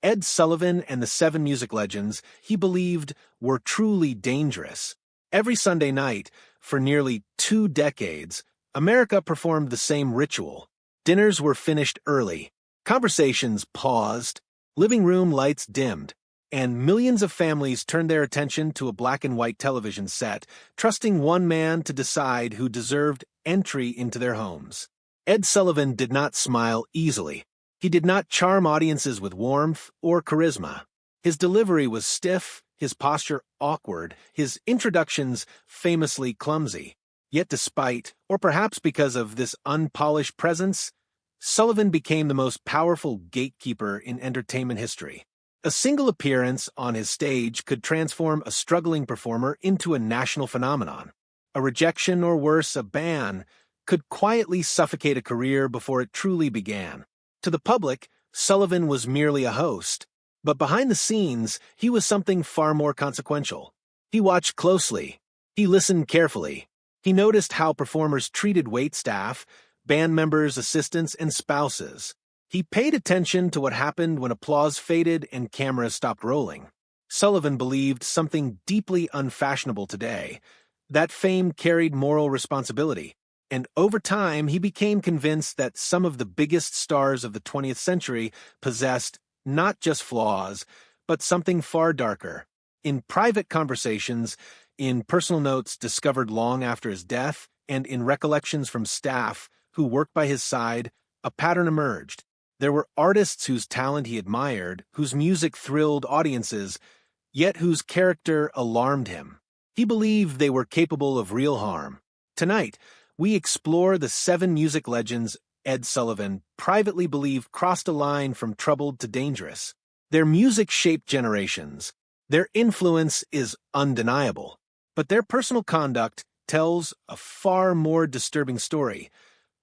Ed Sullivan and the seven music legends he believed were truly dangerous. Every Sunday night, for nearly 2 decades, America performed the same ritual. Dinners were finished early, conversations paused, living room lights dimmed, and millions of families turned their attention to a black and white television set, trusting one man to decide who deserved entry into their homes. Ed Sullivan did not smile easily. He did not charm audiences with warmth or charisma. His delivery was stiff, his posture awkward, his introductions famously clumsy. Yet despite, or perhaps because of this unpolished presence, Sullivan became the most powerful gatekeeper in entertainment history. A single appearance on his stage could transform a struggling performer into a national phenomenon. A rejection, or worse, a ban, could quietly suffocate a career before it truly began. To the public, Sullivan was merely a host, but behind the scenes, he was something far more consequential. He watched closely. He listened carefully. He noticed how performers treated waitstaff, band members, assistants, and spouses. He paid attention to what happened when applause faded and cameras stopped rolling. Sullivan believed something deeply unfashionable today, that fame carried moral responsibility. And over time, he became convinced that some of the biggest stars of the 20th century possessed not just flaws, but something far darker. In private conversations, in personal notes discovered long after his death, and in recollections from staff who worked by his side, a pattern emerged. There were artists whose talent he admired, whose music thrilled audiences, yet whose character alarmed him. He believed they were capable of real harm. Tonight, we explore the 7 music legends Ed Sullivan privately believed crossed a line from troubled to dangerous. Their music shaped generations. Their influence is undeniable. But their personal conduct tells a far more disturbing story,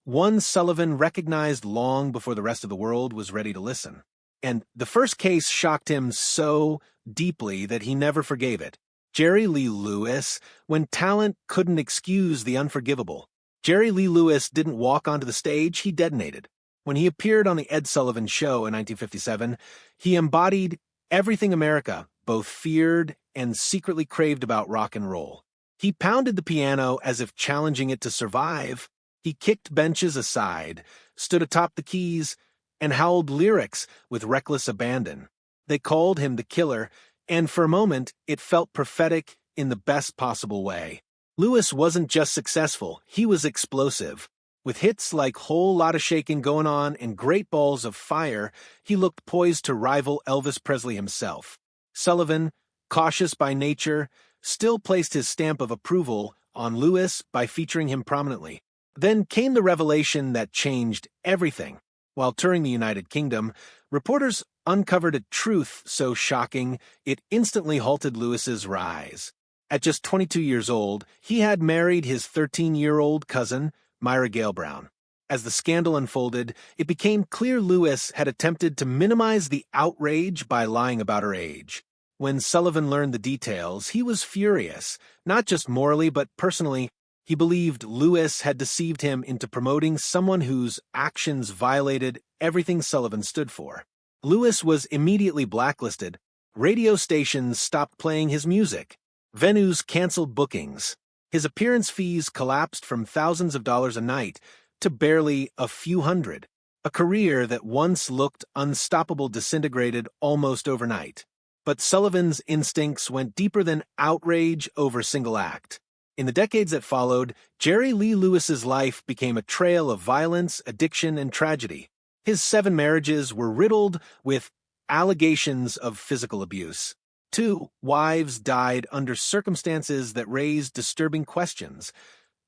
one Sullivan recognized long before the rest of the world was ready to listen. And the first case shocked him so deeply that he never forgave it. Jerry Lee Lewis, when talent couldn't excuse the unforgivable. Jerry Lee Lewis didn't walk onto the stage, he detonated. When he appeared on the Ed Sullivan Show in 1957, he embodied everything America both feared and secretly craved about rock and roll. He pounded the piano as if challenging it to survive. He kicked benches aside, stood atop the keys, and howled lyrics with reckless abandon. They called him the Killer, and for a moment it felt prophetic in the best possible way. Lewis wasn't just successful, he was explosive. With hits like Whole Lotta Shakin' Going On and Great Balls of Fire, he looked poised to rival Elvis Presley himself. Sullivan, cautious by nature, still placed his stamp of approval on Lewis by featuring him prominently. Then came the revelation that changed everything. While touring the United Kingdom, reporters uncovered a truth so shocking it instantly halted Lewis's rise. At just 22 years old, he had married his 13-year-old cousin, Myra Gale Brown. As the scandal unfolded, it became clear Lewis had attempted to minimize the outrage by lying about her age. When Sullivan learned the details, he was furious, not just morally but personally. He believed Lewis had deceived him into promoting someone whose actions violated everything Sullivan stood for. Lewis was immediately blacklisted. Radio stations stopped playing his music. Venues canceled bookings. His appearance fees collapsed from thousands of dollars a night to barely a few hundred. A career that once looked unstoppable disintegrated almost overnight. But Sullivan's instincts went deeper than outrage over a single act. In the decades that followed, Jerry Lee Lewis's life became a trail of violence, addiction, and tragedy. His 7 marriages were riddled with allegations of physical abuse. 2 wives died under circumstances that raised disturbing questions.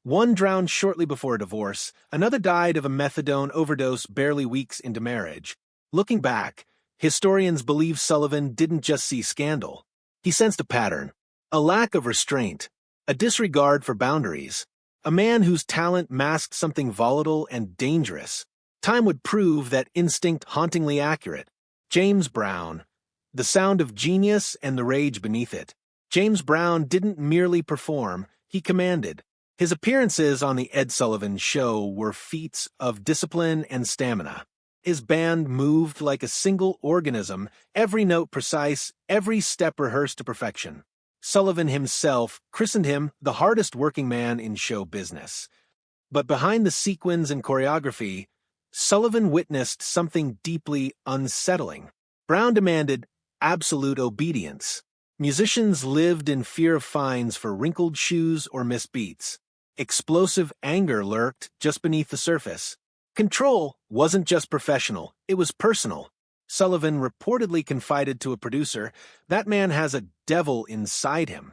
One drowned shortly before a divorce, another died of a methadone overdose barely weeks into marriage. Looking back, historians believe Sullivan didn't just see scandal. He sensed a pattern, a lack of restraint, a disregard for boundaries, a man whose talent masked something volatile and dangerous. Time would prove that instinct hauntingly accurate. James Brown. The sound of genius and the rage beneath it. James Brown didn't merely perform, he commanded. His appearances on the Ed Sullivan Show were feats of discipline and stamina. His band moved like a single organism, every note precise, every step rehearsed to perfection. Sullivan himself christened him the hardest working man in show business. But behind the sequins and choreography, Sullivan witnessed something deeply unsettling. Brown demanded absolute obedience. Musicians lived in fear of fines for wrinkled shoes or missed beats. Explosive anger lurked just beneath the surface. Control wasn't just professional, it was personal. Sullivan reportedly confided to a producer, "That man has a devil inside him."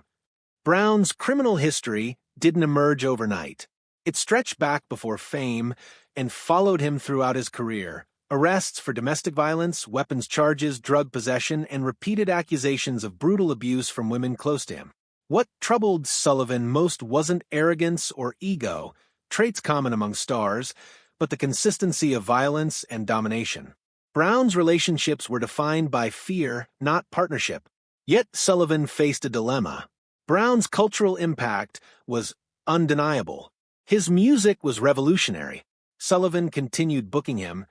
Brown's criminal history didn't emerge overnight. It stretched back before fame and followed him throughout his career. Arrests for domestic violence, weapons charges, drug possession, and repeated accusations of brutal abuse from women close to him. What troubled Sullivan most wasn't arrogance or ego, traits common among stars, but the consistency of violence and domination. Brown's relationships were defined by fear, not partnership. Yet Sullivan faced a dilemma. Brown's cultural impact was undeniable. His music was revolutionary. Sullivan continued booking him,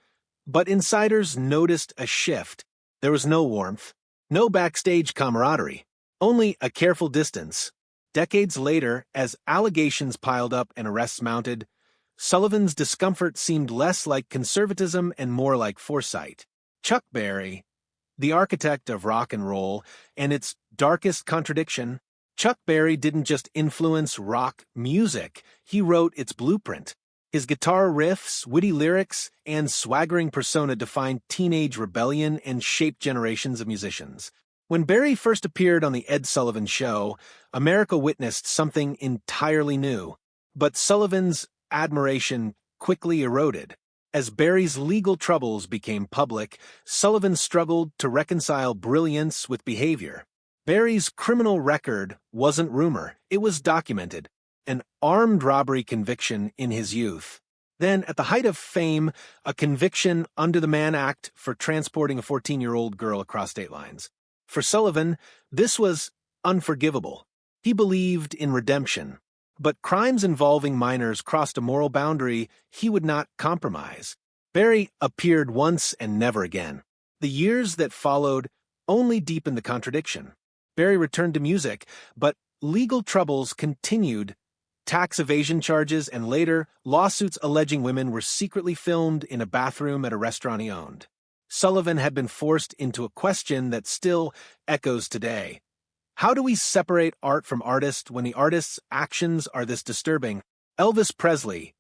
but insiders noticed a shift. There was no warmth, no backstage camaraderie, only a careful distance. Decades later, as allegations piled up and arrests mounted, Sullivan's discomfort seemed less like conservatism and more like foresight. Chuck Berry, the architect of rock and roll, and its darkest contradiction, Chuck Berry didn't just influence rock music, he wrote its blueprint. His guitar riffs, witty lyrics, and swaggering persona defined teenage rebellion and shaped generations of musicians. When Berry first appeared on The Ed Sullivan Show, America witnessed something entirely new. But Sullivan's admiration quickly eroded. As Berry's legal troubles became public, Sullivan struggled to reconcile brilliance with behavior. Berry's criminal record wasn't rumor, it was documented. An armed robbery conviction in his youth. Then, at the height of fame, a conviction under the Mann Act for transporting a 14-year-old girl across state lines. For Sullivan, this was unforgivable. He believed in redemption. But crimes involving minors crossed a moral boundary he would not compromise. Berry appeared once and never again. The years that followed only deepened the contradiction. Berry returned to music, but legal troubles continued. Tax evasion charges and later, lawsuits alleging women were secretly filmed in a bathroom at a restaurant he owned. Sullivan had been forced into a question that still echoes today. How do we separate art from artist when the artist's actions are this disturbing? Elvis Presley,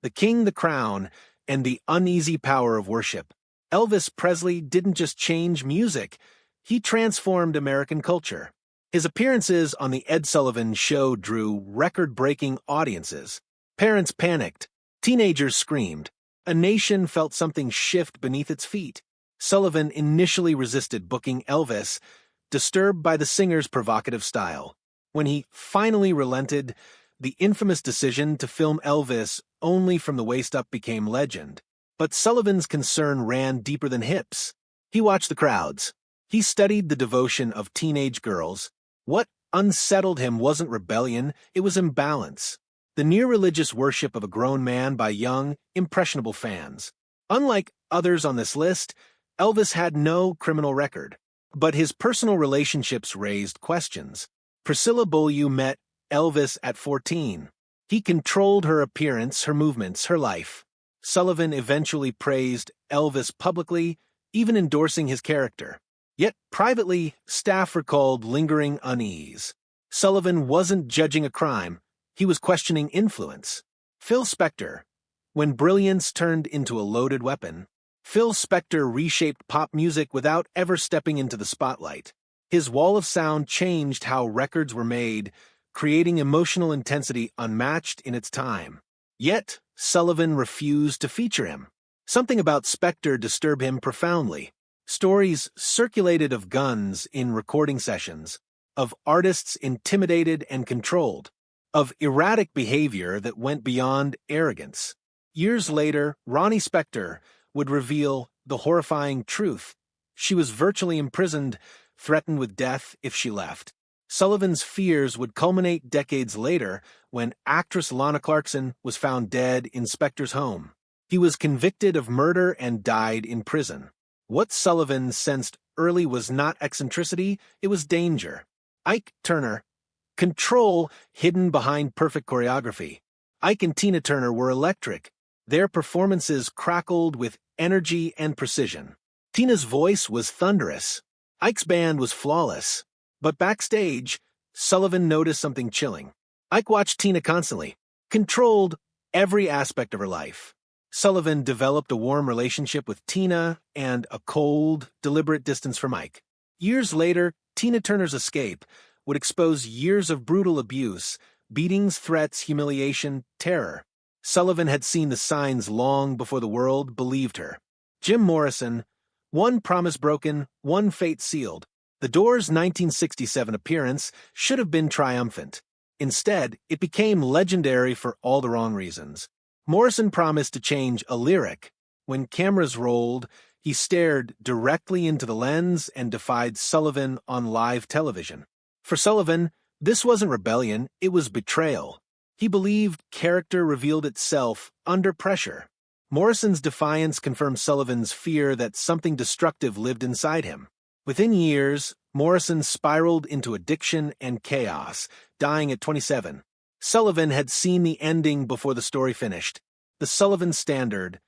The King, the Crown, and the Uneasy Power of Worship. Elvis Presley didn't just change music, he transformed American culture. His appearances on The Ed Sullivan Show drew record-breaking audiences. Parents panicked. Teenagers screamed. A nation felt something shift beneath its feet. Sullivan initially resisted booking Elvis, disturbed by the singer's provocative style. When he finally relented, the infamous decision to film Elvis only from the waist up became legend. But Sullivan's concern ran deeper than hips. He watched the crowds. He studied the devotion of teenage girls. What unsettled him wasn't rebellion, it was imbalance. The near-religious worship of a grown man by young, impressionable fans. Unlike others on this list, Elvis had no criminal record. But his personal relationships raised questions. Priscilla Beaulieu met Elvis at 14. He controlled her appearance, her movements, her life. Sullivan eventually praised Elvis publicly, even endorsing his character. Yet privately, staff recalled lingering unease. Sullivan wasn't judging a crime, he was questioning influence. Phil Spector. When brilliance turned into a loaded weapon, Phil Spector reshaped pop music without ever stepping into the spotlight. His wall of sound changed how records were made, creating emotional intensity unmatched in its time. Yet, Sullivan refused to feature him. Something about Spector disturbed him profoundly. Stories circulated of guns in recording sessions, of artists intimidated and controlled, of erratic behavior that went beyond arrogance. Years later, Ronnie Spector would reveal the horrifying truth. She was virtually imprisoned, threatened with death if she left. Sullivan's fears would culminate decades later when actress Lana Clarkson was found dead in Spector's home. He was convicted of murder and died in prison. What Sullivan sensed early was not eccentricity, it was danger. Ike Turner. Control hidden behind perfect choreography. Ike and Tina Turner were electric. Their performances crackled with energy and precision. Tina's voice was thunderous. Ike's band was flawless. But backstage, Sullivan noticed something chilling. Ike watched Tina constantly, controlled every aspect of her life. Sullivan developed a warm relationship with Tina and a cold, deliberate distance from Ike. Years later, Tina Turner's escape would expose years of brutal abuse, beatings, threats, humiliation, terror. Sullivan had seen the signs long before the world believed her. Jim Morrison, one promise broken, one fate sealed. The Doors' 1967 appearance should have been triumphant. Instead, it became legendary for all the wrong reasons. Morrison promised to change a lyric. When cameras rolled, he stared directly into the lens and defied Sullivan on live television. For Sullivan, this wasn't rebellion, it was betrayal. He believed character revealed itself under pressure. Morrison's defiance confirmed Sullivan's fear that something destructive lived inside him. Within years, Morrison spiraled into addiction and chaos, dying at 27. Sullivan had seen the ending before the story finished. The Sullivan Standard: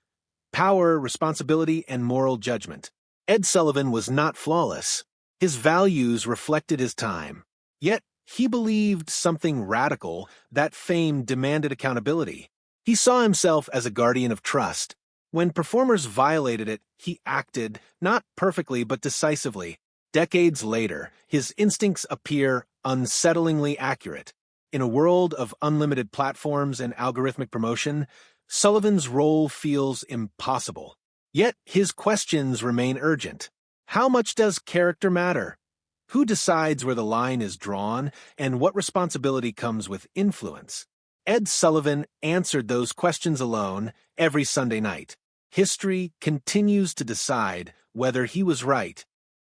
power, responsibility, and moral judgment. Ed Sullivan was not flawless. His values reflected his time. Yet, he believed something radical, that fame demanded accountability. He saw himself as a guardian of trust. When performers violated it, he acted, not perfectly but decisively. Decades later, his instincts appear unsettlingly accurate. In a world of unlimited platforms and algorithmic promotion, Sullivan's role feels impossible. Yet his questions remain urgent. How much does character matter? Who decides where the line is drawn, and what responsibility comes with influence? Ed Sullivan answered those questions alone every Sunday night. History continues to decide whether he was right